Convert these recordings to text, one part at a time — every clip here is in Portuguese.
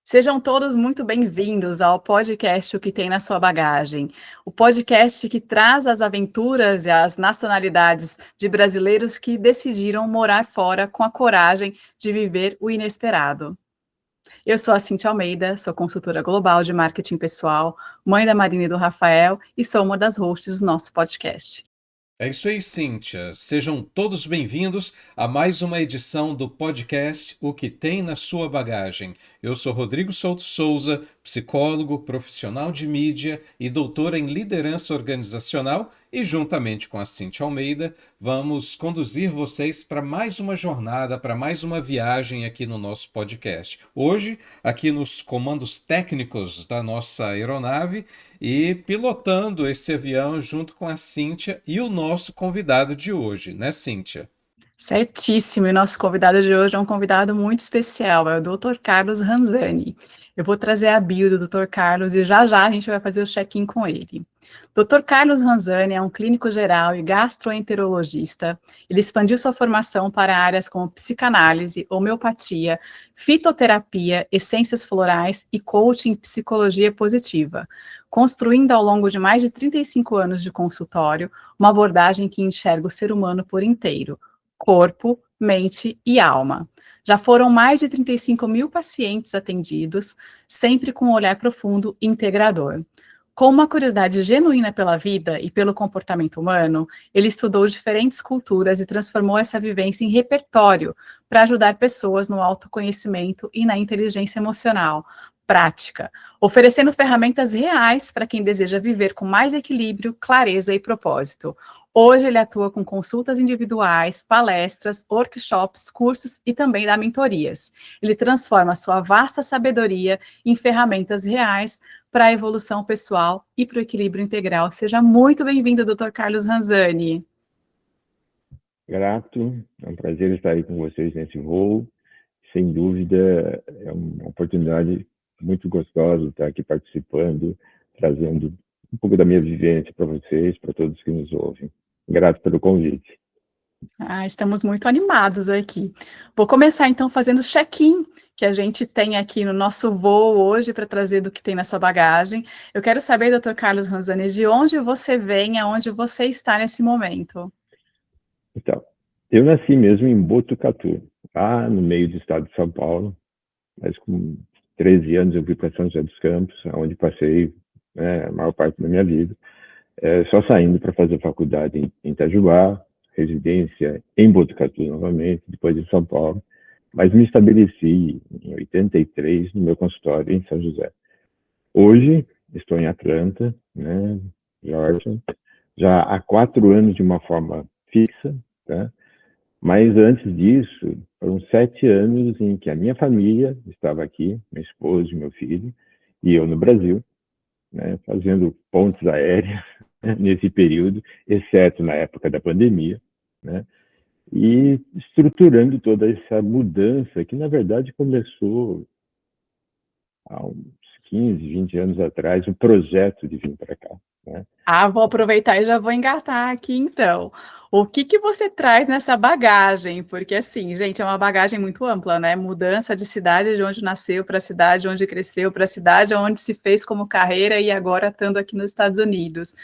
Sejam todos muito bem-vindos ao podcast O que tem na sua bagagem. O podcast que traz as aventuras e as nacionalidades de brasileiros que decidiram morar fora com a coragem de viver o inesperado. Eu sou a Cintia Almeida, sou consultora global de marketing pessoal, mãe da Marina e do Rafael e sou uma das hosts do nosso podcast. É isso aí, Cíntia. Sejam todos bem-vindos a mais uma edição do podcast O que tem na sua bagagem. Eu sou Rodrigo Souto Souza, psicólogo, profissional de mídia e doutora em liderança organizacional e, juntamente com a Cíntia Almeida, vamos conduzir vocês para mais uma jornada, para mais uma viagem aqui no nosso podcast. Hoje, aqui nos comandos técnicos da nossa aeronave, e pilotando esse avião junto com a Cíntia e o nosso convidado de hoje, né, Cíntia? Certíssimo, e nosso convidado de hoje é um convidado muito especial, é o Dr. Carlos Ranzani. Eu vou trazer a bio do Dr. Carlos e já a gente vai fazer o check-in com ele. Dr. Carlos Ranzani é um clínico geral e gastroenterologista. Ele expandiu sua formação para áreas como psicanálise, homeopatia, fitoterapia, essências florais e coaching em psicologia positiva, construindo ao longo de mais de 35 anos de consultório uma abordagem que enxerga o ser humano por inteiro, corpo, mente e alma. Já foram mais de 35 mil pacientes atendidos, sempre com um olhar profundo e integrador. Com uma curiosidade genuína pela vida e pelo comportamento humano, ele estudou diferentes culturas e transformou essa vivência em repertório para ajudar pessoas no autoconhecimento e na inteligência emocional, prática, oferecendo ferramentas reais para quem deseja viver com mais equilíbrio, clareza e propósito. Hoje ele atua com consultas individuais, palestras, workshops, cursos e também dá mentorias. Ele transforma sua vasta sabedoria em ferramentas reais para a evolução pessoal e para o equilíbrio integral. Seja muito bem-vindo, Dr. Carlos Ranzani. Grato, é um prazer estar aí com vocês nesse voo. Sem dúvida, é uma oportunidade muito gostosa estar aqui participando, trazendo um pouco da minha vivência para vocês, para todos que nos ouvem. Grato pelo convite. Estamos muito animados aqui. Vou começar então fazendo o check-in que a gente tem aqui no nosso voo hoje para trazer do que tem na sua bagagem. Eu quero saber, Dr. Carlos Ranzani, de onde você vem, aonde você está nesse momento. Então, eu nasci mesmo em Botucatu, lá no meio do estado de São Paulo, mas com 13 anos eu fui para São José dos Campos, onde passei a maior parte da minha vida, só saindo para fazer faculdade em Itajubá, residência em Botucatu novamente, depois em São Paulo, mas me estabeleci em 83 no meu consultório em São José. Hoje estou em Atlanta, né, Georgia, já há 4 anos de uma forma fixa, tá? Mas antes disso, foram 7 anos em que a minha família estava aqui, minha esposa e meu filho, e eu no Brasil, né, fazendo pontes aéreas nesse período, exceto na época da pandemia, né, e estruturando toda essa mudança que, na verdade, começou há uns 15, 20 anos atrás, o projeto de vir para cá, né? Vou aproveitar e já vou engatar aqui então. O que você traz nessa bagagem? Porque assim, gente, é uma bagagem muito ampla, né? Mudança de cidade de onde nasceu para a cidade onde cresceu, para a cidade onde se fez como carreira e agora estando aqui nos Estados Unidos.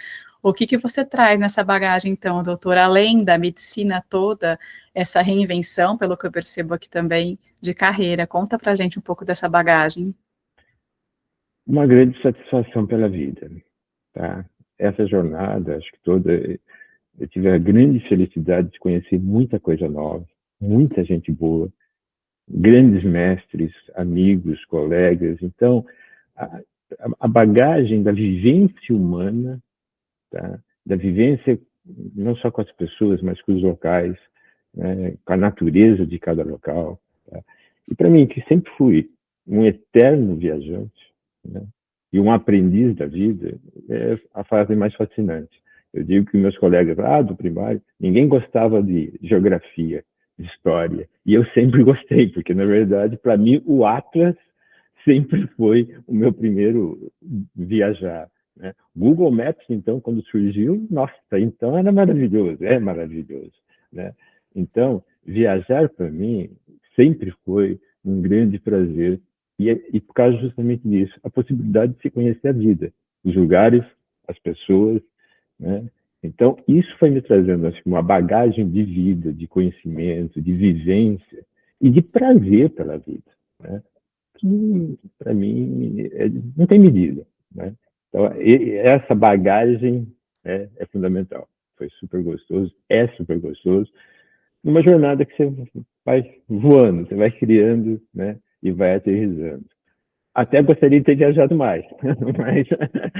O que você traz nessa bagagem então, doutor? Além da medicina toda, essa reinvenção, pelo que eu percebo aqui também, de carreira. Conta pra gente um pouco dessa bagagem. Uma grande satisfação pela vida, tá? Essa jornada, acho que toda, eu tive a grande felicidade de conhecer muita coisa nova, muita gente boa, grandes mestres, amigos, colegas. Então, a bagagem da vivência humana, tá? Da vivência não só com as pessoas, mas com os locais, né? Com a natureza de cada local. Tá? E para mim, que sempre fui um eterno viajante, né? E um aprendiz da vida, é a fase mais fascinante. Eu digo que meus colegas do primário, ninguém gostava de geografia, de história, e eu sempre gostei, porque, na verdade, para mim, o Atlas sempre foi o meu primeiro viajar, né? Google Maps, então, quando surgiu, nossa, então era maravilhoso, é maravilhoso, né? Então, viajar para mim sempre foi um grande prazer E por causa justamente disso, a possibilidade de se conhecer a vida, os lugares, as pessoas, né? Então, isso foi me trazendo assim, uma bagagem de vida, de conhecimento, de vivência e de prazer pela vida, né? Que, para mim, não tem medida, né? Então, essa bagagem é fundamental. Foi super gostoso, é super gostoso. Numa jornada que você vai voando, você vai criando, né? E vai aterrissando. Até gostaria de ter viajado mais, mas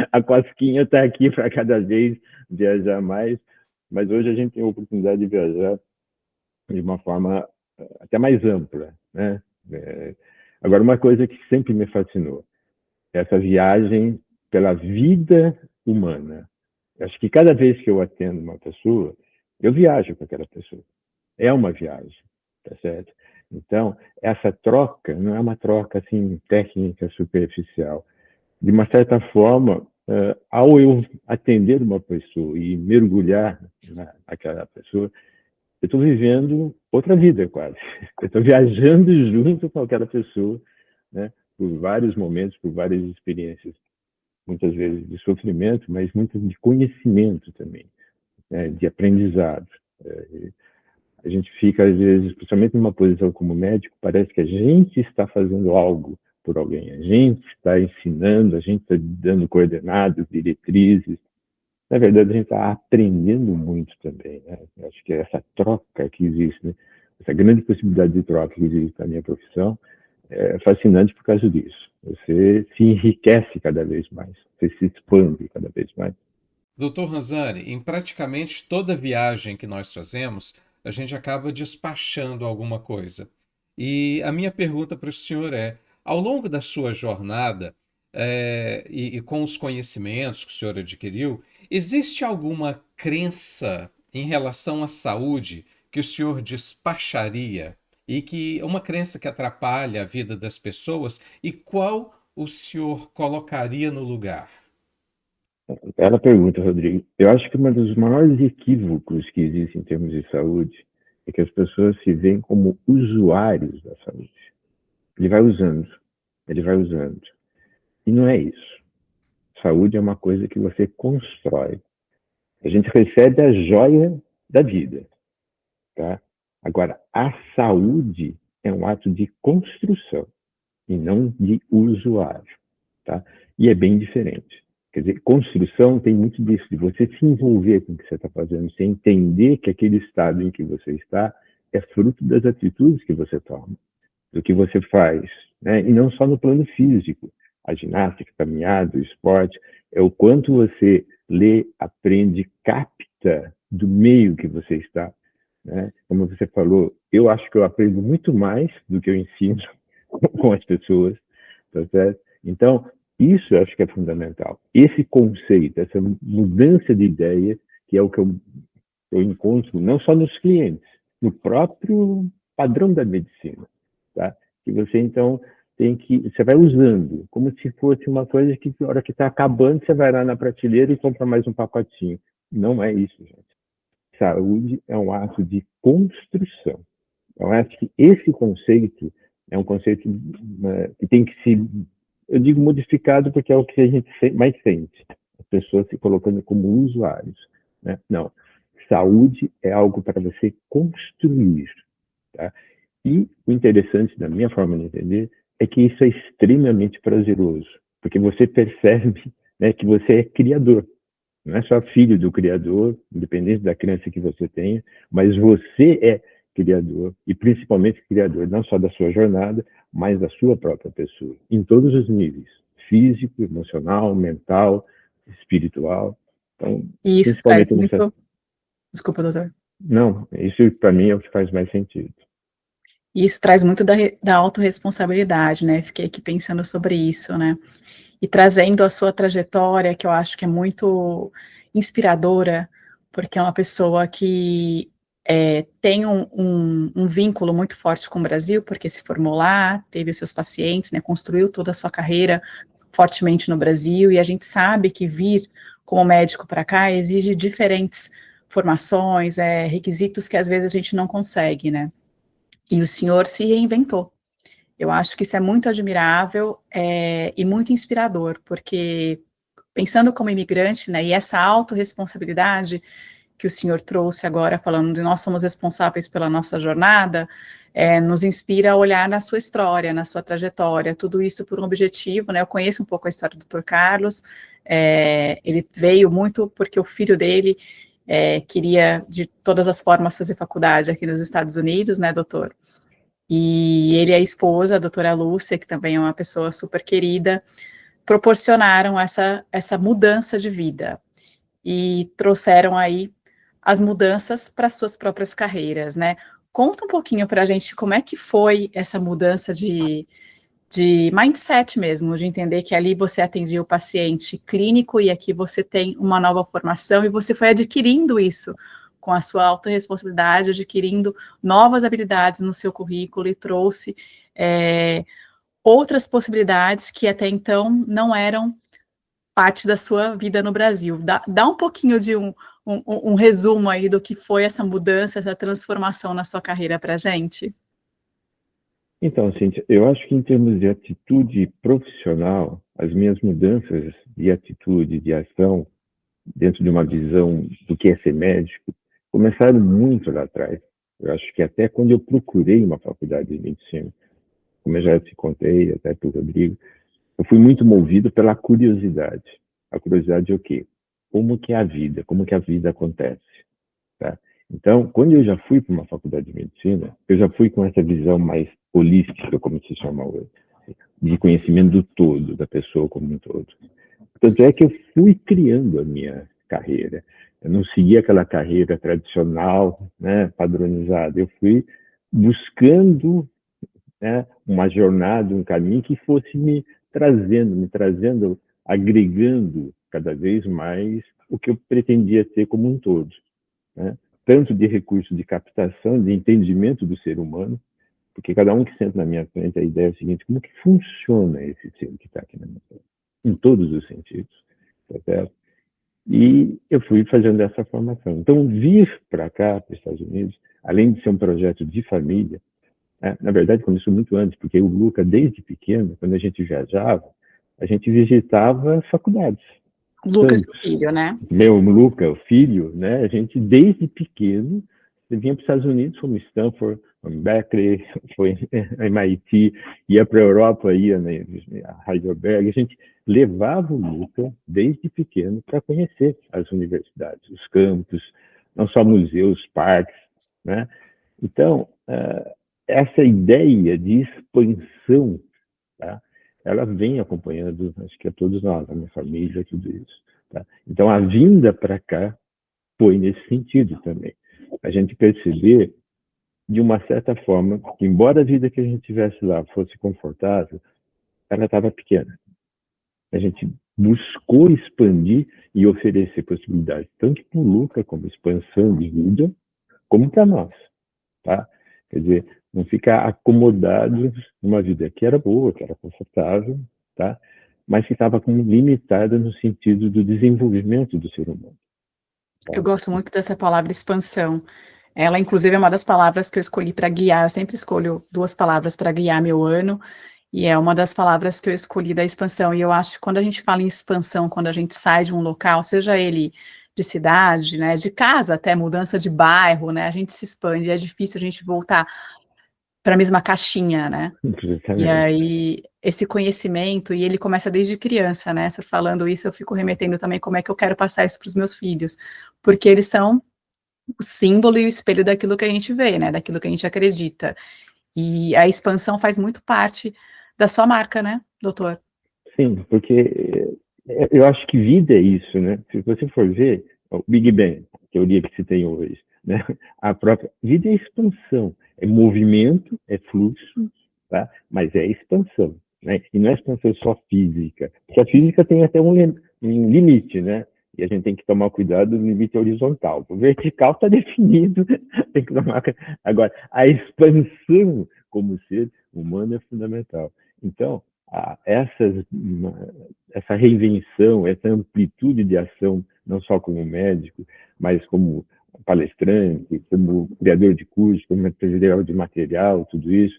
a cosquinha está aqui para cada vez viajar mais. Mas hoje a gente tem a oportunidade de viajar de uma forma até mais ampla, né? Agora, uma coisa que sempre me fascinou, essa viagem pela vida humana. Eu acho que cada vez que eu atendo uma pessoa, eu viajo com aquela pessoa. É uma viagem, tá certo? Então, essa troca não é uma troca assim técnica superficial. De uma certa forma, ao eu atender uma pessoa e mergulhar naquela pessoa, eu estou vivendo outra vida quase. Eu estou viajando junto com aquela pessoa, né? Por vários momentos, por várias experiências, muitas vezes de sofrimento, mas muitas de conhecimento também, né? De aprendizado. A gente fica, às vezes, principalmente numa posição como médico, parece que a gente está fazendo algo por alguém, a gente está ensinando, a gente está dando coordenadas, diretrizes. Na verdade, a gente está aprendendo muito também, né? Eu acho que essa troca que existe, né? Essa grande possibilidade de troca que existe na minha profissão, é fascinante por causa disso. Você se enriquece cada vez mais, você se expande cada vez mais. Dr. Ranzani, em praticamente toda viagem que nós fazemos, a gente acaba despachando alguma coisa. E a minha pergunta para o senhor é: ao longo da sua jornada, e com os conhecimentos que o senhor adquiriu, existe alguma crença em relação à saúde que o senhor despacharia e que é uma crença que atrapalha a vida das pessoas e qual o senhor colocaria no lugar? Ela pergunta, Rodrigo, eu acho que um dos maiores equívocos que existem em termos de saúde é que as pessoas se veem como usuários da saúde. Ele vai usando, ele vai usando. E não é isso. Saúde é uma coisa que você constrói. A gente recebe a joia da vida, tá? Agora, a saúde é um ato de construção e não de usuário, tá? E é bem diferente. Quer dizer, construção tem muito disso, de você se envolver com o que você está fazendo, você entender que aquele estado em que você está é fruto das atitudes que você toma, do que você faz, né? E não só no plano físico, a ginástica, a caminhada, o esporte, é o quanto você lê, aprende, capta do meio que você está, né? Como você falou, eu acho que eu aprendo muito mais do que eu ensino com as pessoas, tá certo? Então, isso eu acho que é fundamental. Esse conceito, essa mudança de ideia, que é o que eu encontro não só nos clientes, no próprio padrão da medicina, tá? Que você, então, você vai usando, como se fosse uma coisa que, na hora que está acabando, você vai lá na prateleira e compra mais um pacotinho. Não é isso, gente. Saúde é um ato de construção. Eu acho que esse conceito é um conceito que tem que se, eu digo modificado porque é o que a gente mais sente, as pessoas se colocando como usuários, né? Não, saúde é algo para você construir, tá? E o interessante da minha forma de entender é que isso é extremamente prazeroso, porque você percebe, né, que você é criador. Não é só filho do Criador, independente da crença que você tenha, mas você é criador, e principalmente criador não só da sua jornada, mas da sua própria pessoa, em todos os níveis, físico, emocional, mental, espiritual. Então, E isso traz principalmente nessa... muito. Desculpa, doutor. Não, isso para mim é o que faz mais sentido. E isso traz muito da autorresponsabilidade, né? Fiquei aqui pensando sobre isso, né? E trazendo a sua trajetória, que eu acho que é muito inspiradora, porque é uma pessoa que tem um vínculo muito forte com o Brasil, porque se formou lá, teve os seus pacientes, né? Construiu toda a sua carreira fortemente no Brasil, e a gente sabe que vir como médico para cá exige diferentes formações, requisitos que às vezes a gente não consegue, né? E o senhor se reinventou. Eu acho que isso é muito admirável e muito inspirador, porque pensando como imigrante, né, e essa autorresponsabilidade que o senhor trouxe agora, falando de nós somos responsáveis pela nossa jornada, nos inspira a olhar na sua história, na sua trajetória, tudo isso por um objetivo, né? Eu conheço um pouco a história do Dr. Carlos, ele veio muito porque o filho dele queria, de todas as formas, fazer faculdade aqui nos Estados Unidos, né, doutor? E ele e a esposa, a doutora Lúcia, que também é uma pessoa super querida, proporcionaram essa mudança de vida e trouxeram aí as mudanças para suas próprias carreiras, né? Conta um pouquinho para a gente como é que foi essa mudança de mindset mesmo, de entender que ali você atendia o paciente clínico e aqui você tem uma nova formação e você foi adquirindo isso com a sua autorresponsabilidade, adquirindo novas habilidades no seu currículo e trouxe outras possibilidades que até então não eram parte da sua vida no Brasil. Dá um pouquinho de um resumo aí do que foi essa mudança, essa transformação na sua carreira para a gente? Então, Cíntia, eu acho que em termos de atitude profissional, as minhas mudanças de atitude, de ação, dentro de uma visão do que é ser médico, começaram muito lá atrás. Eu acho que até quando eu procurei uma faculdade de medicina, como eu já te contei, até para o Rodrigo, eu fui muito movido pela curiosidade. A curiosidade é o quê? Como que é a vida? Como que a vida acontece? Tá? Então, quando eu já fui para uma faculdade de medicina, eu já fui com essa visão mais holística, como se chama hoje, de conhecimento do todo, da pessoa como um todo. Tanto é que eu fui criando a minha carreira. Eu não segui aquela carreira tradicional, né, padronizada. Eu fui buscando, né, uma jornada, um caminho que fosse me trazendo, agregando cada vez mais o que eu pretendia ter como um todo, né? Tanto de recurso de captação, de entendimento do ser humano, porque cada um que senta na minha frente, a ideia é a seguinte: como que funciona esse ser que está aqui na minha frente? Em todos os sentidos, tá certo? E eu fui fazendo essa formação. Então, vir para cá, para os Estados Unidos, além de ser um projeto de família, na verdade começou muito antes, porque o Luca, desde pequeno, quando a gente viajava, a gente visitava faculdades. Lucas, seu filho, né? Meu Luca, o filho, né? A gente, desde pequeno, vinha para os Estados Unidos, fomos em Stanford, fomos em Berkeley, foi a MIT, ia para a Europa, ia a Heidelberg. A gente levava o Luca, desde pequeno, para conhecer as universidades, os campos, não só museus, parques, né? Então, essa ideia de expansão, tá? Ela vem acompanhando, acho que a todos nós, a minha família, tudo isso. Tá? Então, a vinda para cá foi nesse sentido também. A gente perceber, de uma certa forma, que embora a vida que a gente tivesse lá fosse confortável, ela estava pequena. A gente buscou expandir e oferecer possibilidades, tanto para o Luca, como expansão de vida, como para nós. Tá? Quer dizer, não ficar acomodado numa vida que era boa, que era confortável, tá? Mas que estava limitada no sentido do desenvolvimento do ser humano. Tá? Eu gosto muito dessa palavra expansão. Ela, inclusive, é uma das palavras que eu escolhi para guiar. Eu sempre escolho 2 palavras para guiar meu ano, e é uma das palavras que eu escolhi da expansão. E eu acho que quando a gente fala em expansão, quando a gente sai de um local, seja ele de cidade, né, de casa até mudança de bairro, né, a gente se expande, é difícil a gente voltar para a mesma caixinha, né? E aí, esse conhecimento, e ele começa desde criança, né? Você falando isso, eu fico remetendo também como é que eu quero passar isso para os meus filhos, porque eles são o símbolo e o espelho daquilo que a gente vê, né? Daquilo que a gente acredita. E a expansão faz muito parte da sua marca, né, doutor? Sim, porque eu acho que vida é isso, né? Se você for ver, o Big Bang, a teoria que se tem hoje, né? A própria vida é expansão, é movimento, é fluxo, tá? Mas é expansão, né? E não é expansão só física, porque a física tem até um limite, né? E a gente tem que tomar cuidado no limite horizontal. O vertical está definido, tem que tomar. Agora, a expansão como ser humano é fundamental. Então, essa reinvenção, essa amplitude de ação, não só como médico, mas como palestrante, como criador de curso, como criador de material, tudo isso,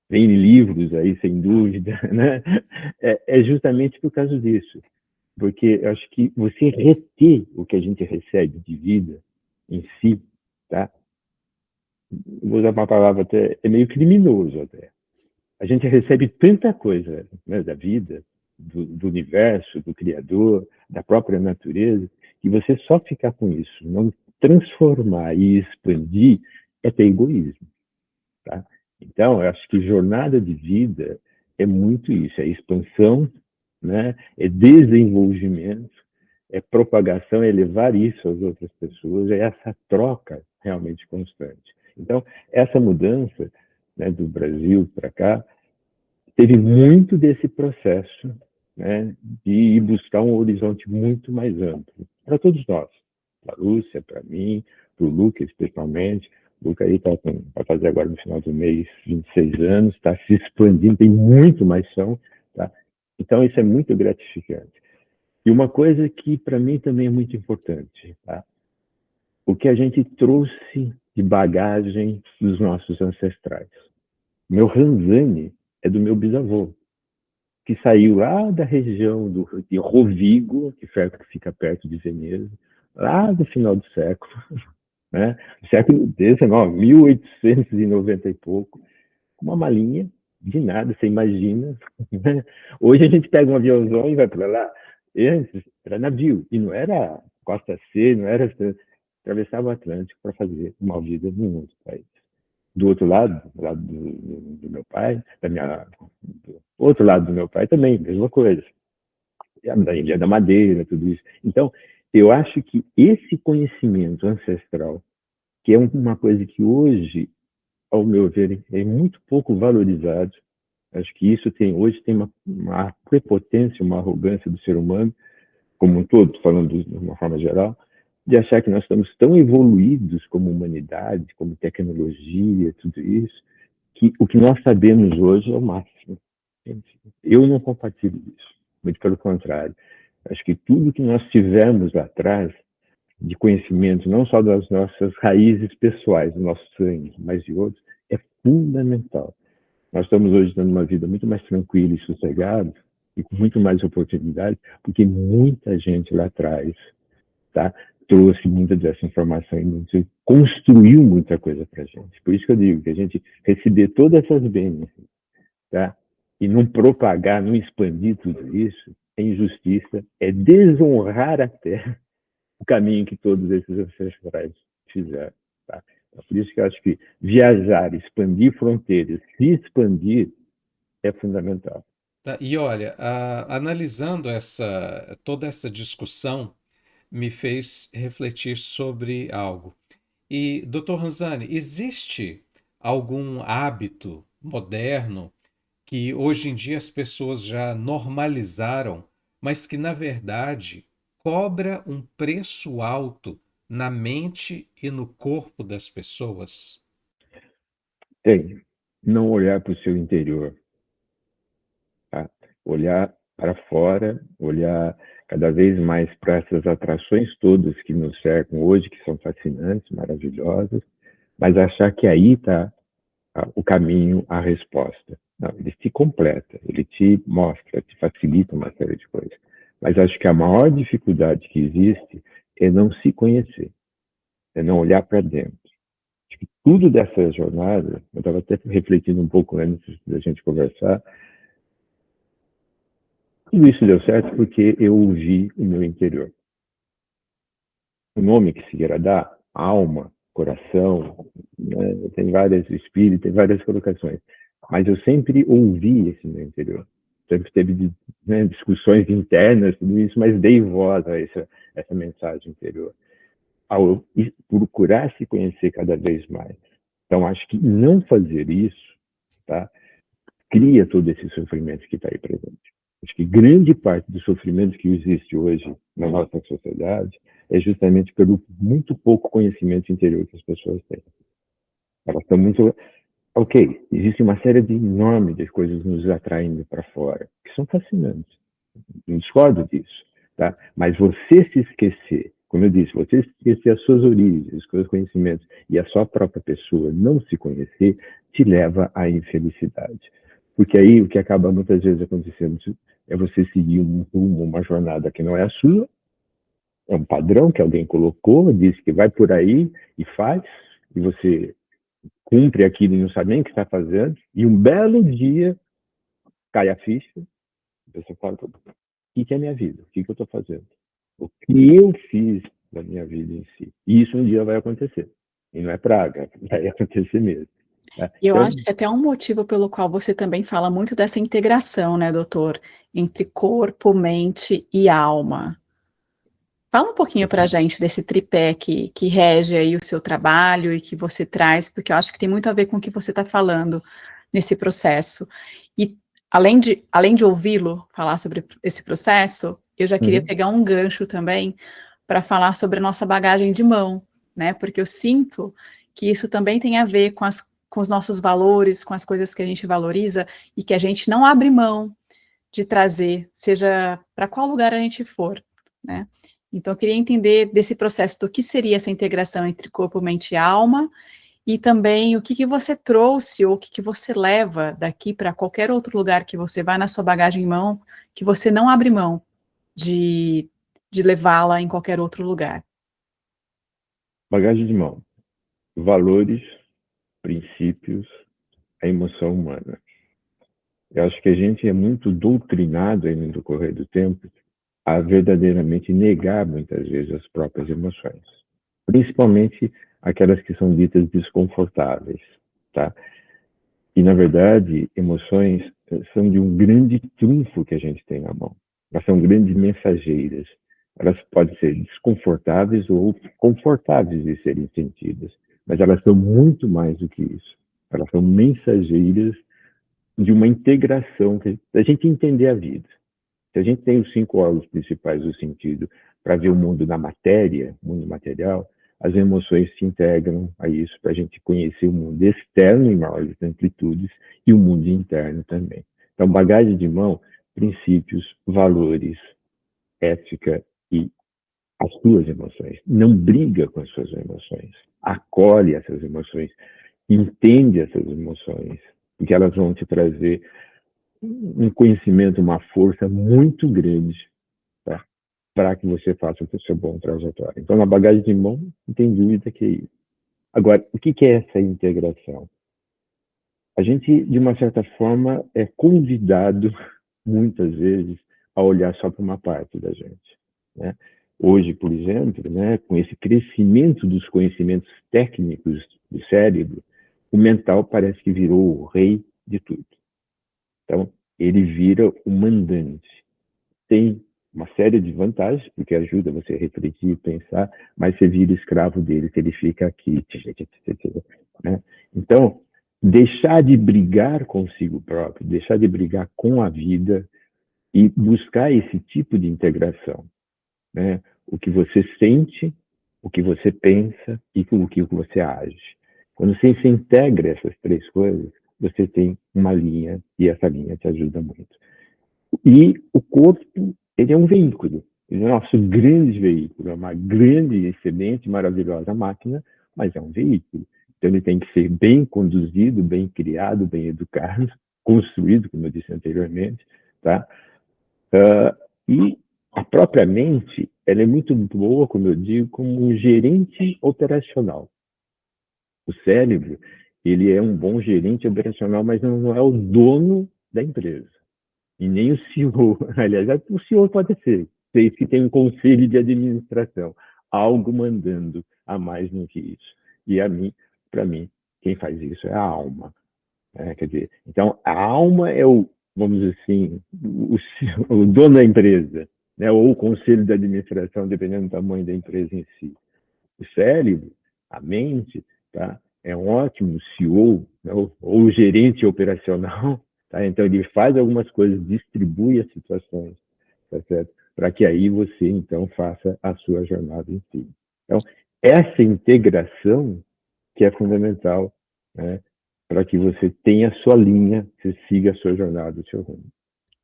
vem livros aí, sem dúvida, né? É justamente por causa disso. Porque eu acho que você reter o que a gente recebe de vida em si, tá? Vou usar uma palavra até, é meio criminoso até. A gente recebe tanta coisa, né, da vida, do universo, do Criador, da própria natureza, que você só ficar com isso, não transformar e expandir, é ter egoísmo. Tá? Então, eu acho que jornada de vida é muito isso, é expansão, né? É desenvolvimento, é propagação, é levar isso às outras pessoas, é essa troca realmente constante. Então, essa mudança, né, do Brasil para cá teve muito desse processo, né, de ir buscar um horizonte muito mais amplo para todos nós, para a Lúcia, para mim, para o Luca especialmente. O Luca aí vai fazer agora no final do mês 26 anos, está se expandindo, tem muito mais chão, tá? Então isso é muito gratificante. E uma coisa que para mim também é muito importante, tá? O que a gente trouxe de bagagem dos nossos ancestrais. Meu Ranzani é do meu bisavô, que saiu lá da região de Rovigo, que fica perto de Veneza, lá do final do século, né? Século XIX, 1890 e pouco, com uma malinha de nada, você imagina. Né? Hoje a gente pega um aviãozão e vai para lá. E antes era navio, e não era Costa C, não era... Atravessava o Atlântico para fazer uma vida em outro país. Do outro lado, do lado do meu pai, do outro lado do meu pai também, mesma coisa. Da Ilha da Madeira, tudo isso. Então, eu acho que esse conhecimento ancestral, que é uma coisa que hoje, ao meu ver, é muito pouco valorizado, acho que isso hoje tem uma prepotência, uma arrogância do ser humano, como um todo, falando de uma forma geral, de achar que nós estamos tão evoluídos como humanidade, como tecnologia, tudo isso, que o que nós sabemos hoje é o máximo. Eu não compartilho isso, muito pelo contrário. Acho que tudo que nós tivemos lá atrás, de conhecimento, não só das nossas raízes pessoais, do nosso sangue, mas de outros, é fundamental. Nós estamos hoje dando uma vida muito mais tranquila e sossegada, e com muito mais oportunidades, porque muita gente lá atrás, tá, trouxe muita dessa informação e construiu muita coisa para a gente. Por isso que eu digo que a gente receber todas essas bênçãos, tá, e não propagar, não expandir tudo isso, é injustiça, é desonrar até o caminho que todos esses ancestrais fizeram. Tá? Então, por isso que eu acho que viajar, expandir fronteiras, se expandir, é fundamental. Tá, e olha, analisando toda essa discussão, me fez refletir sobre algo. E, Dr. Ranzani, existe algum hábito moderno que hoje em dia as pessoas já normalizaram, mas que, na verdade, cobra um preço alto na mente e no corpo das pessoas? Tem. Não olhar para o seu interior. Tá? Olhar para fora, olhar cada vez mais para essas atrações todas que nos cercam hoje, que são fascinantes, maravilhosas, mas achar que aí está o caminho, a resposta. Não, ele te completa, ele te mostra, te facilita uma série de coisas. Mas acho que a maior dificuldade que existe é não se conhecer, é não olhar para dentro. Acho que tudo dessa jornada, eu estava até refletindo um pouco antes da gente conversar, tudo isso deu certo porque eu ouvi o meu interior. O nome que se queira dar, alma, coração, né? Tem várias espíritos, tem várias colocações. Mas eu sempre ouvi esse meu interior. Sempre teve, né, discussões internas, tudo isso, mas dei voz a essa mensagem interior. Ao procurar se conhecer cada vez mais. Então, acho que não fazer isso, tá, cria todo esse sofrimento que está aí presente. Acho que grande parte do sofrimento que existe hoje na nossa sociedade é justamente pelo muito pouco conhecimento interior que as pessoas têm. Elas estão muito... Ok, existe uma série enorme de coisas nos atraindo para fora, que são fascinantes. Não discordo disso. Tá? Mas você se esquecer, como eu disse, você se esquecer as suas origens, os seus conhecimentos e a sua própria pessoa não se conhecer, te leva à infelicidade. Porque aí o que acaba muitas vezes acontecendo é você seguir um rumo, uma jornada que não é a sua, é um padrão que alguém colocou, disse que vai por aí e faz, e você cumpre aquilo e não sabe nem o que está fazendo, e um belo dia cai a ficha, você fala, o que é a minha vida? O que eu estou fazendo? O que eu fiz da minha vida em si? E isso um dia vai acontecer. E não é praga, vai acontecer mesmo. Tá? E eu Então, acho que até um motivo pelo qual você também fala muito dessa integração, né, doutor, entre corpo, mente e alma. Fala um pouquinho para a gente desse tripé que rege aí o seu trabalho e que você traz, porque eu acho que tem muito a ver com o que você está falando nesse processo. E além de ouvi-lo falar sobre esse processo, eu já queria pegar um gancho também para falar sobre a nossa bagagem de mão, né? Porque eu sinto que isso também tem a ver com os nossos valores, com as coisas que a gente valoriza e que a gente não abre mão de trazer, seja para qual lugar a gente for, né? Então, eu queria entender desse processo do que seria essa integração entre corpo, mente e alma, e também o que você trouxe ou o que você leva daqui para qualquer outro lugar que você vai na sua bagagem em mão, que você não abre mão de, de levá-la em qualquer outro lugar. bagagem de mão, valores, princípios, a emoção humana. Eu acho que a gente é muito doutrinado aí no decorrer do tempo a verdadeiramente negar muitas vezes as próprias emoções, principalmente aquelas que são ditas desconfortáveis, tá? E na verdade, emoções são de um grande trunfo que a gente tem na mão. Elas são grandes mensageiras. Elas podem ser desconfortáveis ou confortáveis de serem sentidas, mas elas são muito mais do que isso. Elas são mensageiras de uma integração, da gente entender a vida. Se a gente tem os 5 órgãos principais do sentido para ver o mundo na matéria, mundo material, as emoções se integram a isso para a gente conhecer o mundo externo em maiores amplitudes e o mundo interno também. Então, bagagem de mão, princípios, valores, ética e as suas emoções. Não briga com as suas emoções. Acolhe essas emoções. Entende essas emoções, porque elas vão te trazer um conhecimento, uma força muito grande, tá? Para que você faça o seu bom trajetório. Então, na bagagem de mão, não tem dúvida que é isso. Agora, o que é essa integração? A gente, de uma certa forma, é convidado, muitas vezes, a olhar só para uma parte da gente, né? Hoje, por exemplo, né, com esse crescimento dos conhecimentos técnicos do cérebro, o mental parece que virou o rei de tudo. Então, ele vira o mandante. Tem uma série de vantagens, porque ajuda você a refletir, pensar, mas você vira escravo dele, que ele fica aqui. Né? Então, deixar de brigar consigo próprio, deixar de brigar com a vida e buscar esse tipo de integração. Né? O que você sente, o que você pensa e o que você age. Quando você se integra essas 3 coisas, você tem uma linha e essa linha te ajuda muito. E o corpo, ele é um veículo, ele é o nosso grande veículo, é uma grande, excelente, maravilhosa máquina, mas é um veículo. Então ele tem que ser bem conduzido, bem criado, bem educado, construído, como eu disse anteriormente, tá? E a própria mente, ela é muito boa, como eu digo, como um gerente operacional. O cérebro, ele é um bom gerente operacional, mas não é o dono da empresa. E nem o CEO. Aliás, o CEO pode ser. Sei que tem um conselho de administração. Algo mandando a mais do que isso. E para mim, quem faz isso é a alma. Quer dizer, então, a alma é vamos dizer assim, o dono da empresa, né? Ou o conselho de administração, dependendo do tamanho da empresa em si. O cérebro, a mente, tá? É um ótimo CEO, né? ou gerente operacional, tá? Então ele faz algumas coisas, distribui as situações, tá certo? Para que aí você então faça a sua jornada em si. Então essa integração que é fundamental, né? Para que você tenha a sua linha, você siga a sua jornada, o seu rumo.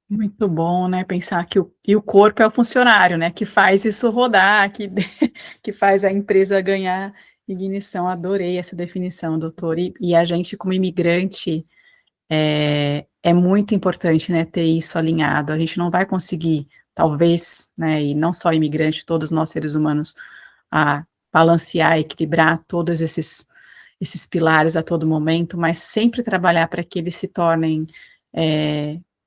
Muito bom, né? Pensar que o corpo é o funcionário, né? Que faz isso rodar, que faz a empresa ganhar Ignição, adorei essa definição, doutor. E a gente, como imigrante, é muito importante, né, ter isso alinhado. A gente não vai conseguir, talvez, né, e não só imigrante, todos nós seres humanos, a balancear, equilibrar todos esses pilares a todo momento, mas sempre trabalhar para que eles se tornem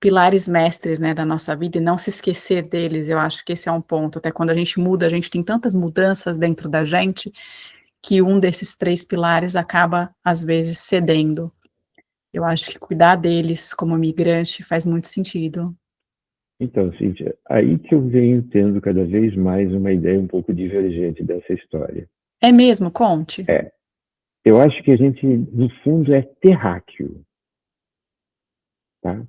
pilares mestres, né, da nossa vida e não se esquecer deles. Eu acho que esse é um ponto. Até quando a gente muda, a gente tem tantas mudanças dentro da gente que um desses 3 pilares acaba, às vezes, cedendo. Eu acho que cuidar deles como imigrante faz muito sentido. Então, Cíntia, aí que eu venho tendo cada vez mais uma ideia um pouco divergente dessa história. É mesmo? Conte. Eu acho que a gente, no fundo, é terráqueo, tá?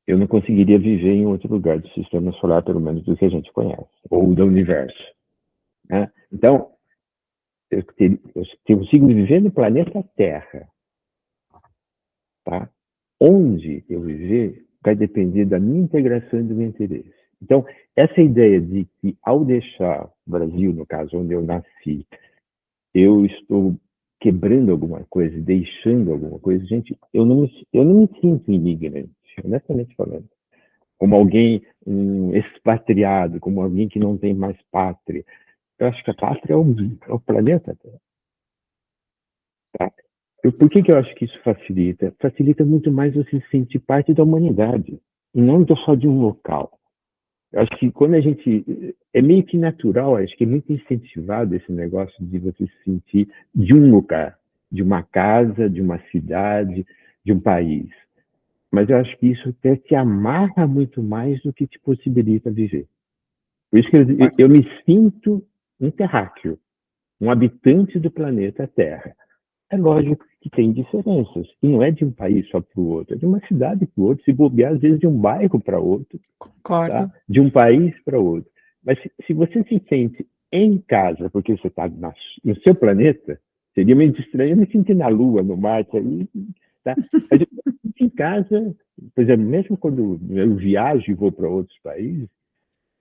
Eu não conseguiria viver em outro lugar do sistema solar, pelo menos do que a gente conhece, ou do universo, né? Então, eu consigo viver no planeta Terra, tá? Onde eu viver vai depender da minha integração e do meu interesse. Então, essa ideia de que, ao deixar o Brasil, no caso, onde eu nasci, eu estou quebrando alguma coisa, deixando alguma coisa, gente, eu não me sinto imigrante, honestamente falando. Como alguém, um expatriado, como alguém que não tem mais pátria. Eu acho que a pátria é o planeta. Tá? Por que eu acho que isso facilita? Facilita muito mais você se sentir parte da humanidade, e não só de um local. Eu acho que quando a gente... É meio que natural, acho que é muito incentivado esse negócio de você se sentir de um lugar, de uma casa, de uma cidade, de um país. Mas eu acho que isso até te amarra muito mais do que te possibilita viver. Por isso que eu me sinto um terráqueo, um habitante do planeta Terra. É lógico que tem diferenças. E não é de um país só para o outro, é de uma cidade para o outro, se bobear, às vezes de um bairro para outro, Concordo. tá? De um país para outro. Mas se você se sente em casa, porque você está no seu planeta, seria meio estranho me sentir na Lua, no Marte, aí, tá? Mas eu me sinto em casa, por exemplo, mesmo quando eu viajo e vou para outros países,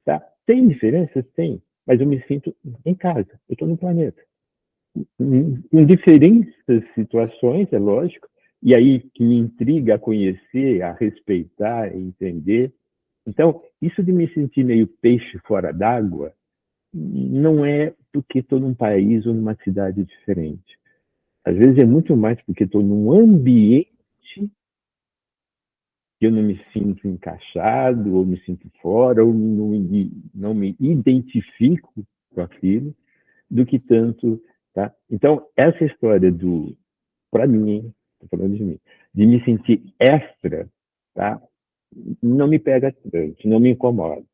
tá? Tem diferenças? Tem. Mas eu me sinto em casa, eu estou no planeta. Em diferentes situações, é lógico, e aí que me intriga a conhecer, a respeitar, a entender. Então, isso de me sentir meio peixe fora d'água não é porque estou num país ou numa cidade diferente. Às vezes é muito mais porque estou num ambiente que eu não me sinto encaixado, ou me sinto fora, ou não me identifico com aquilo, do que tanto, tá? Então, essa história para mim, estou falando de mim, de me sentir extra, tá? Não me pega tanto, não me incomoda,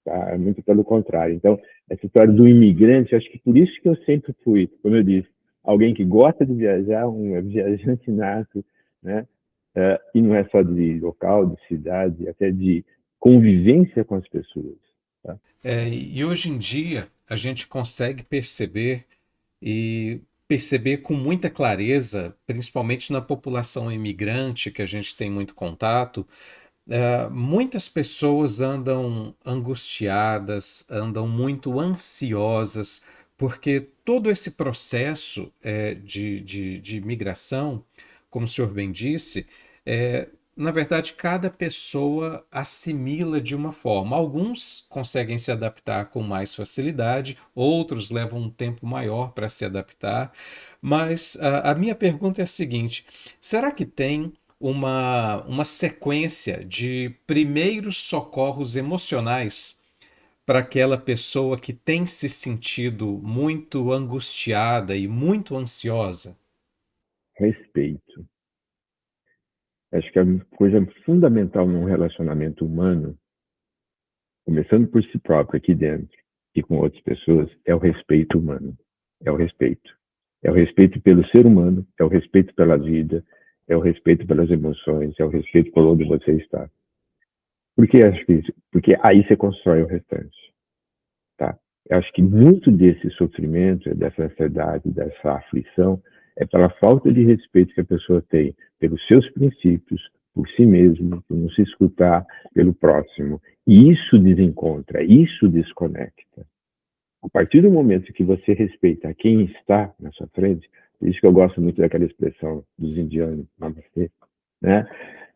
tá? É muito pelo contrário. Então, essa história do imigrante, acho que por isso que eu sempre fui, como eu disse, alguém que gosta de viajar, um viajante nato, né? E não é só de local, de cidade, até de convivência com as pessoas. Tá? E hoje em dia a gente consegue perceber e perceber com muita clareza, principalmente na população imigrante, que a gente tem muito contato, muitas pessoas andam angustiadas, andam muito ansiosas, porque todo esse processo de migração, como o senhor bem disse, na verdade, cada pessoa assimila de uma forma. Alguns conseguem se adaptar com mais facilidade, outros levam um tempo maior para se adaptar. Mas a minha pergunta é a seguinte: será que tem uma sequência de primeiros socorros emocionais para aquela pessoa que tem se sentido muito angustiada e muito ansiosa? Respeito. Acho que a coisa fundamental num relacionamento humano, começando por si próprio aqui dentro e com outras pessoas, é o respeito humano. É o respeito. É o respeito pelo ser humano, é o respeito pela vida, é o respeito pelas emoções, é o respeito por onde você está. Por que acho que isso? Porque aí você constrói o restante. Tá? Eu acho que muito desse sofrimento, dessa ansiedade, dessa aflição, é pela falta de respeito que a pessoa tem pelos seus princípios, por si mesmo, por não se escutar pelo próximo. E isso desencontra, isso desconecta. A partir do momento que você respeita quem está na sua frente, por isso que eu gosto muito daquela expressão dos indianos, namastê, né?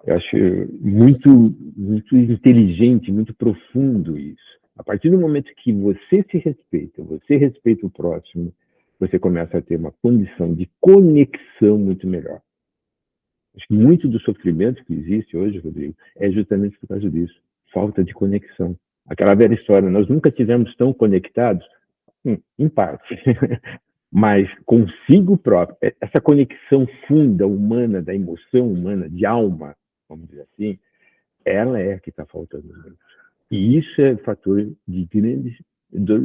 Eu acho muito, muito inteligente, muito profundo isso. A partir do momento que você se respeita, você respeita o próximo, você começa a ter uma condição de conexão muito melhor. Acho que muito do sofrimento que existe hoje, Rodrigo, é justamente por causa disso. Falta de conexão. Aquela velha história, nós nunca tivemos tão conectados, em parte, mas consigo próprio. Essa conexão funda humana, da emoção humana, de alma, vamos dizer assim, ela é a que está faltando muito. E isso é fator de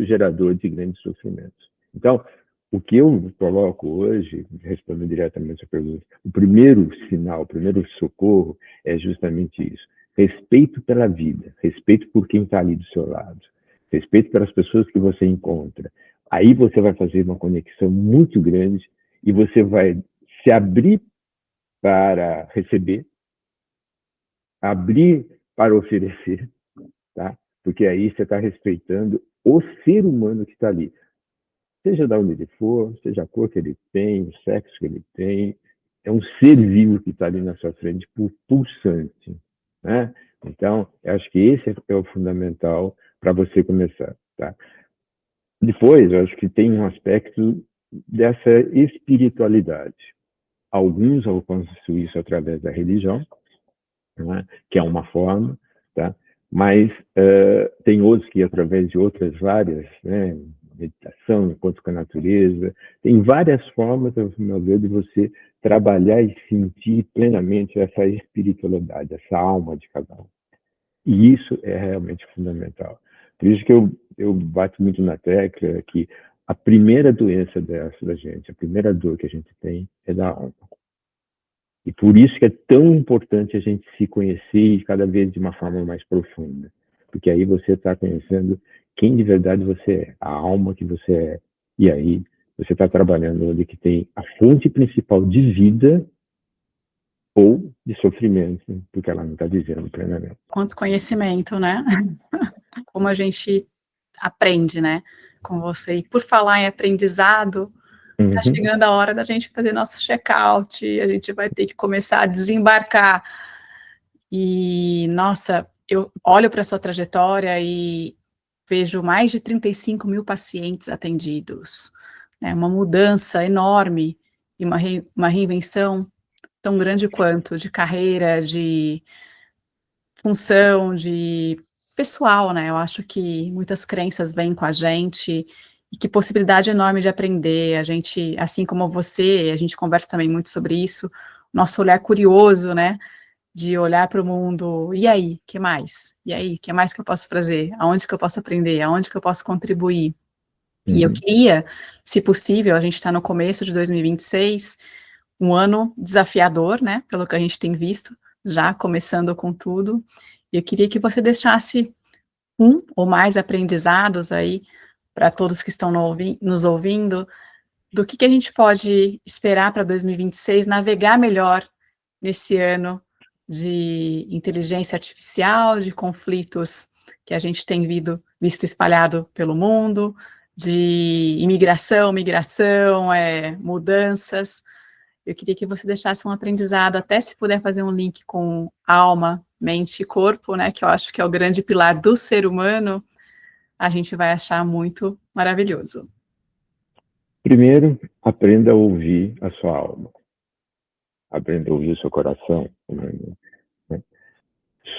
gerador de grandes sofrimentos. Então, o que eu coloco hoje, respondendo diretamente a pergunta, o primeiro sinal, o primeiro socorro é justamente isso. Respeito pela vida, respeito por quem está ali do seu lado, respeito pelas pessoas que você encontra. Aí você vai fazer uma conexão muito grande e você vai se abrir para receber, abrir para oferecer, tá? Porque aí você está respeitando o ser humano que está ali. Seja da onde ele for, seja a cor que ele tem, o sexo que ele tem, é um ser vivo que está ali na sua frente, pulsante, né? Então, eu acho que esse é o fundamental para você começar, tá? Depois, eu acho que tem um aspecto dessa espiritualidade. Alguns alcançam isso através da religião, né? Que é uma forma, tá? Mas tem outros que, através de outras várias, né? Meditação, encontro com a natureza, tem várias formas, ao meu ver, de você trabalhar e sentir plenamente essa espiritualidade, essa alma de cada um. E isso é realmente fundamental. Por isso que eu bato muito na tecla que a primeira doença da gente, a primeira dor que a gente tem é da alma. E por isso que é tão importante a gente se conhecer e cada vez de uma forma mais profunda. Porque aí você está conhecendo quem de verdade você é, a alma que você é. E aí você está trabalhando onde que tem a fonte principal de vida ou de sofrimento, porque ela não está vivendo plenamente. Quanto conhecimento, né? Como a gente aprende, né? Com você. E por falar em aprendizado, tá chegando a hora da gente fazer nosso check-out, a gente vai ter que começar a desembarcar. E, nossa, eu olho para a sua trajetória e vejo mais de 35 mil pacientes atendidos, né? Uma mudança enorme e uma reinvenção tão grande quanto de carreira, de função, de pessoal, né? Eu acho que muitas crenças vêm com a gente e que possibilidade enorme de aprender. A gente, assim como você, a gente conversa também muito sobre isso, nosso olhar curioso, né? De olhar para o mundo, e aí, que mais? E aí, que mais que eu posso fazer? Aonde que eu posso aprender? Aonde que eu posso contribuir? E eu queria, se possível, a gente está no começo de 2026, um ano desafiador, né? Pelo que a gente tem visto, já começando com tudo. E eu queria que você deixasse um ou mais aprendizados aí para todos que estão nos ouvindo, do que a gente pode esperar para 2026, navegar melhor nesse ano de inteligência artificial, de conflitos que a gente tem visto espalhado pelo mundo, de imigração, migração, mudanças. Eu queria que você deixasse um aprendizado, até se puder fazer um link com alma, mente e corpo, né, que eu acho que é o grande pilar do ser humano, a gente vai achar muito maravilhoso. Primeiro, aprenda a ouvir a sua alma. Aprenda a ouvir o seu coração. Né?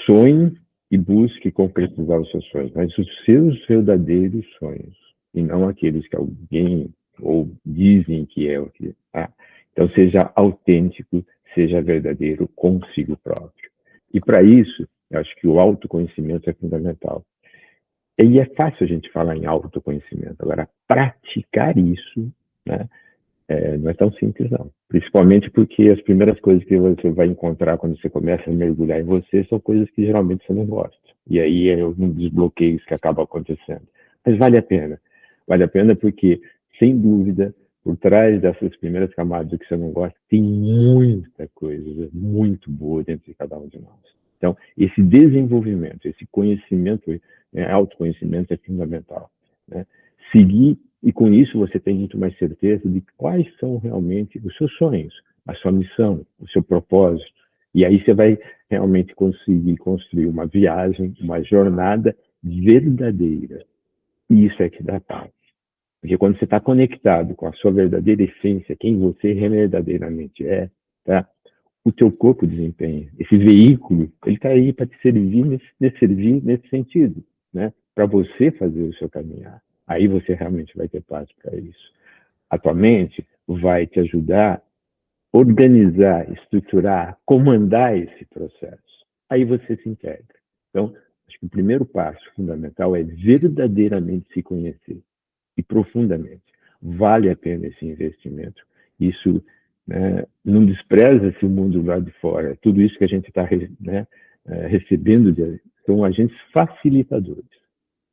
Sonhe e busque concretizar os seus sonhos, mas os seus verdadeiros sonhos, e não aqueles que alguém ou dizem que é o que é. Então, seja autêntico, seja verdadeiro consigo próprio. E para isso, eu acho que o autoconhecimento é fundamental. E é fácil a gente falar em autoconhecimento. Agora, praticar isso, né, não é tão simples, não. Principalmente porque as primeiras coisas que você vai encontrar quando você começa a mergulhar em você são coisas que geralmente você não gosta. E aí é um dos bloqueios que acaba acontecendo. Mas vale a pena. Vale a pena porque, sem dúvida, por trás dessas primeiras camadas que você não gosta, tem muita coisa muito boa dentro de cada um de nós. Então, esse desenvolvimento, esse conhecimento, autoconhecimento é fundamental. Né? seguir, e com isso você tem muito mais certeza de quais são realmente os seus sonhos, a sua missão, o seu propósito. E aí você vai realmente conseguir construir uma viagem, uma jornada verdadeira. E isso é que dá paz. Porque quando você está conectado com a sua verdadeira essência, quem você verdadeiramente é, tá? O teu corpo desempenha. Esse veículo, ele está aí para te servir nesse sentido, né? Para você fazer o seu caminhar. Aí você realmente vai ter paz para isso. A tua mente vai te ajudar a organizar, estruturar, comandar esse processo. Aí você se integra. Então, acho que o primeiro passo fundamental é verdadeiramente se conhecer e profundamente. Vale a pena esse investimento. Isso, né, não despreza-se o mundo lá de fora. Tudo isso que a gente está, né, recebendo são agentes facilitadores.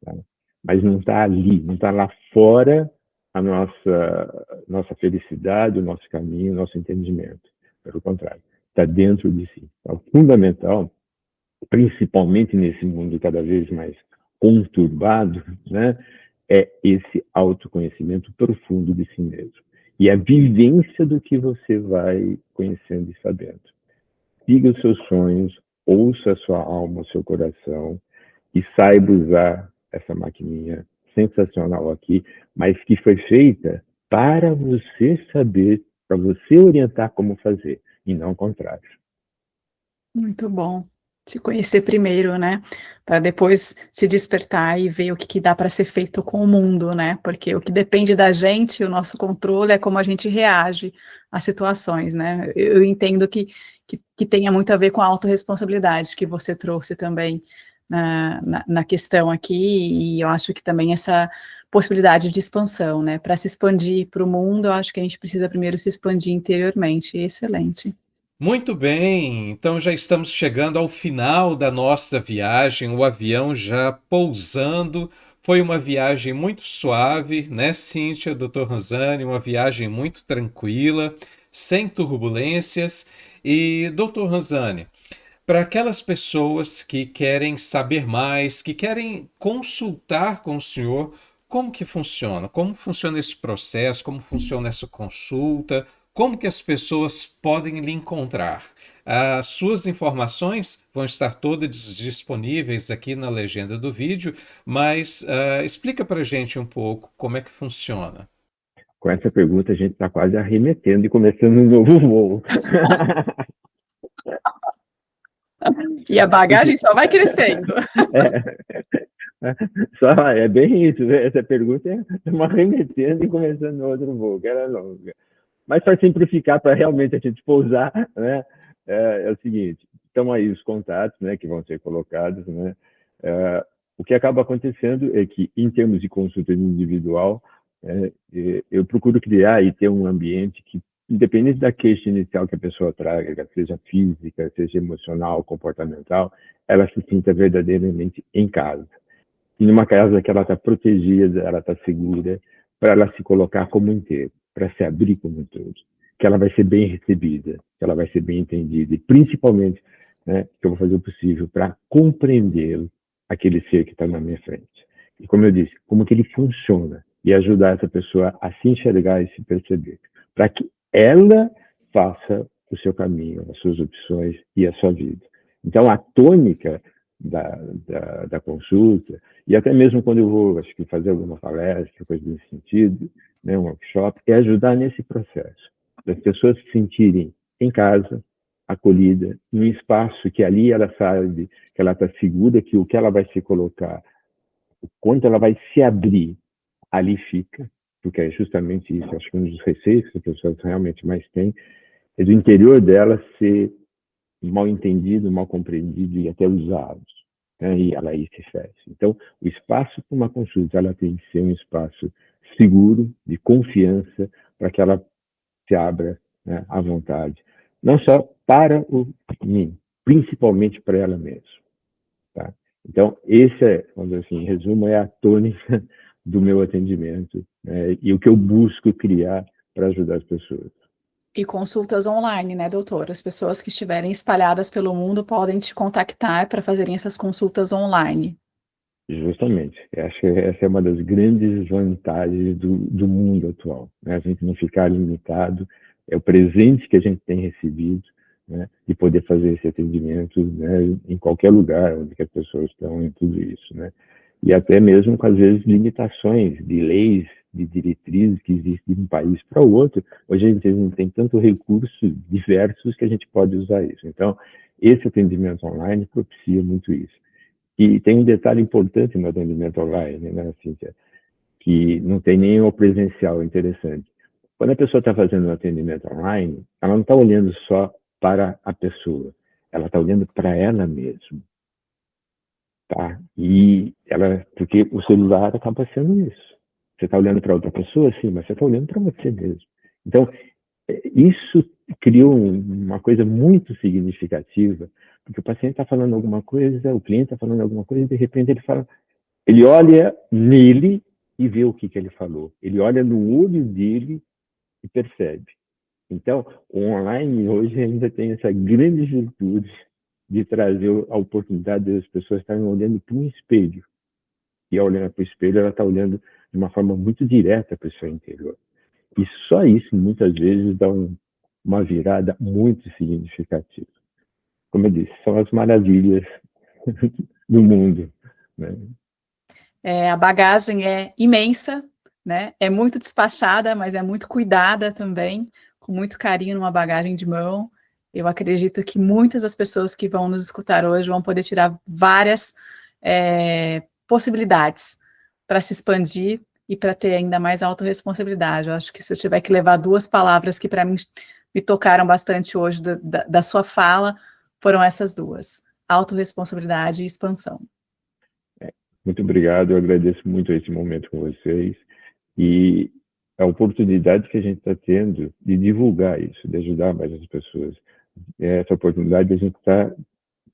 Tá? Mas não está ali, não está lá fora a nossa felicidade, o nosso caminho, o nosso entendimento. Pelo contrário, está dentro de si. Então, fundamental, principalmente nesse mundo cada vez mais conturbado, né, é esse autoconhecimento profundo de si mesmo. E a vivência do que você vai conhecendo e sabendo. Siga os seus sonhos, ouça a sua alma, o seu coração, e saiba usar essa maquininha sensacional aqui, mas que foi feita para você saber, para você orientar como fazer, e não o contrário. Muito bom. Se conhecer primeiro, né? Para depois se despertar e ver o que dá para ser feito com o mundo, né? Porque o que depende da gente, o nosso controle, é como a gente reage às situações, né? Eu entendo que tenha muito a ver com a autorresponsabilidade que você trouxe também na questão aqui, e eu acho que também essa possibilidade de expansão, né? Para se expandir para o mundo, eu acho que a gente precisa primeiro se expandir interiormente. Excelente. Muito bem, então já estamos chegando ao final da nossa viagem, o avião já pousando. Foi uma viagem muito suave, né, Cíntia, Dr. Ranzani? Uma viagem muito tranquila, sem turbulências. E, Dr. Ranzani, para aquelas pessoas que querem saber mais, que querem consultar com o senhor, como que funciona? Como funciona esse processo? Como funciona essa consulta? Como que as pessoas podem lhe encontrar? As suas informações vão estar todas disponíveis aqui na legenda do vídeo, mas explica para a gente um pouco como é que funciona. Com essa pergunta, a gente está quase arremetendo e começando um novo voo. E a bagagem só vai crescendo. É bem isso, né? Essa pergunta é uma arremetendo e começando outro voo, que era longa. Mas para simplificar, para realmente a gente pousar, né, é o seguinte, estão aí os contatos, né, que vão ser colocados, né, o que acaba acontecendo é que, em termos de consulta individual, eu procuro criar e ter um ambiente que, independente da queixa inicial que a pessoa traga, seja física, seja emocional, comportamental, ela se sinta verdadeiramente em casa. E numa casa que ela está protegida, ela está segura, para ela se colocar como inteiro, para se abrir como um todo, que ela vai ser bem recebida, que ela vai ser bem entendida, e principalmente, né, que eu vou fazer o possível para compreendê-lo, aquele ser que está na minha frente. E como eu disse, como que ele funciona, e ajudar essa pessoa a se enxergar e se perceber, para que ela faça o seu caminho, as suas opções e a sua vida. Então, a tônica da consulta, e até mesmo quando eu vou, acho que fazer alguma palestra, coisa nesse sentido, né, um workshop, é ajudar nesse processo, das pessoas se sentirem em casa, acolhida, num espaço que ali ela sabe que ela está segura, que o que ela vai se colocar, o quanto ela vai se abrir, ali fica, porque é justamente isso, acho que um dos receios que as pessoas realmente mais têm, é do interior dela ser mal entendido, mal compreendido e até usado, né? E ela aí se fecha. Então, o espaço para uma consulta, ela tem que ser um espaço seguro, de confiança, para que ela se abra, né, à vontade. Não só para o mim, principalmente para ela mesma. Tá? Então, esse é, vamos dizer assim, em resumo, é a tônica do meu atendimento, né, e o que eu busco criar para ajudar as pessoas. E consultas online, né, doutor? As pessoas que estiverem espalhadas pelo mundo podem te contactar para fazerem essas consultas online. Justamente. Eu acho que essa é uma das grandes vantagens do mundo atual, né? A gente não ficar limitado, é o presente que a gente tem recebido, né? De poder fazer esse atendimento, né? Em qualquer lugar onde que as pessoas estão, em tudo isso, né? E até mesmo com, às vezes, limitações de leis, de diretrizes que existem de um país para o outro. Hoje a gente não tem tanto recursos diversos que a gente pode usar isso. Então, esse atendimento online propicia muito isso. E tem um detalhe importante no atendimento online, né, Cíntia, que não tem nem o presencial, interessante. Quando a pessoa está fazendo um atendimento online, ela não está olhando só para a pessoa, ela está olhando para ela mesma, tá? E ela, porque o celular acaba sendo isso. Você está olhando para outra pessoa, sim, mas você está olhando para você mesmo. Então, isso criou uma coisa muito significativa, porque o paciente está falando alguma coisa, o cliente está falando alguma coisa, e de repente ele fala, ele olha nele e vê o que, que ele falou. Ele olha no olho dele e percebe. Então, o online hoje ainda tem essa grande virtude de trazer a oportunidade das pessoas estarem olhando para um espelho. E ao olhar para o espelho, ela está olhando de uma forma muito direta para o seu interior. E só isso, muitas vezes, dá uma virada muito significativa. Como eu disse, são as maravilhas do mundo, né? A bagagem é imensa, né? É muito despachada, mas é muito cuidada também, com muito carinho numa bagagem de mão. Eu acredito que muitas das pessoas que vão nos escutar hoje vão poder tirar várias possibilidades para se expandir e para ter ainda mais autorresponsabilidade. Eu acho que se eu tiver que levar duas palavras que para mim me tocaram bastante hoje da sua fala, foram essas duas: autorresponsabilidade e expansão. Muito obrigado, eu agradeço muito esse momento com vocês e a oportunidade que a gente está tendo de divulgar isso, de ajudar mais as pessoas. Essa oportunidade de a gente estar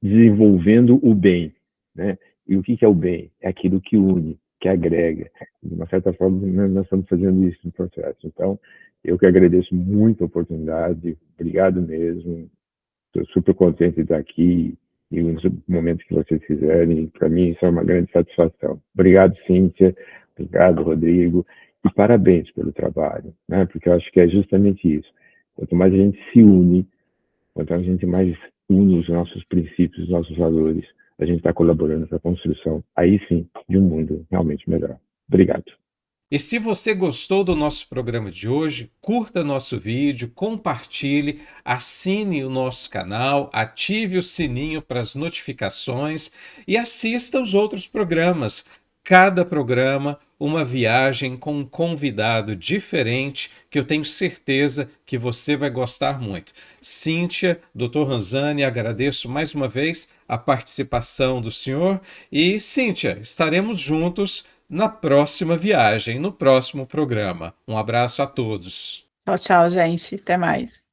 desenvolvendo o bem, né? E o que é o bem? É aquilo que une, que agrega. De uma certa forma, nós estamos fazendo isso no processo. Então, eu que agradeço muito a oportunidade, obrigado mesmo, estou super contente de estar aqui e nos momentos que vocês quiserem. Para mim, isso é uma grande satisfação. Obrigado, Cíntia. Obrigado, Rodrigo. E parabéns pelo trabalho, né? Porque eu acho que é justamente isso. Quanto mais a gente se une, quanto a gente mais une os nossos princípios, os nossos valores, a gente está colaborando para a construção, aí sim, de um mundo realmente melhor. Obrigado. E se você gostou do nosso programa de hoje, curta nosso vídeo, compartilhe, assine o nosso canal, ative o sininho para as notificações e assista os outros programas. Cada programa, uma viagem com um convidado diferente que eu tenho certeza que você vai gostar muito. Cíntia, Dr. Ranzani, agradeço mais uma vez a participação do senhor e, Cíntia, estaremos juntos na próxima viagem, no próximo programa. Um abraço a todos. Tchau, tchau, gente. Até mais.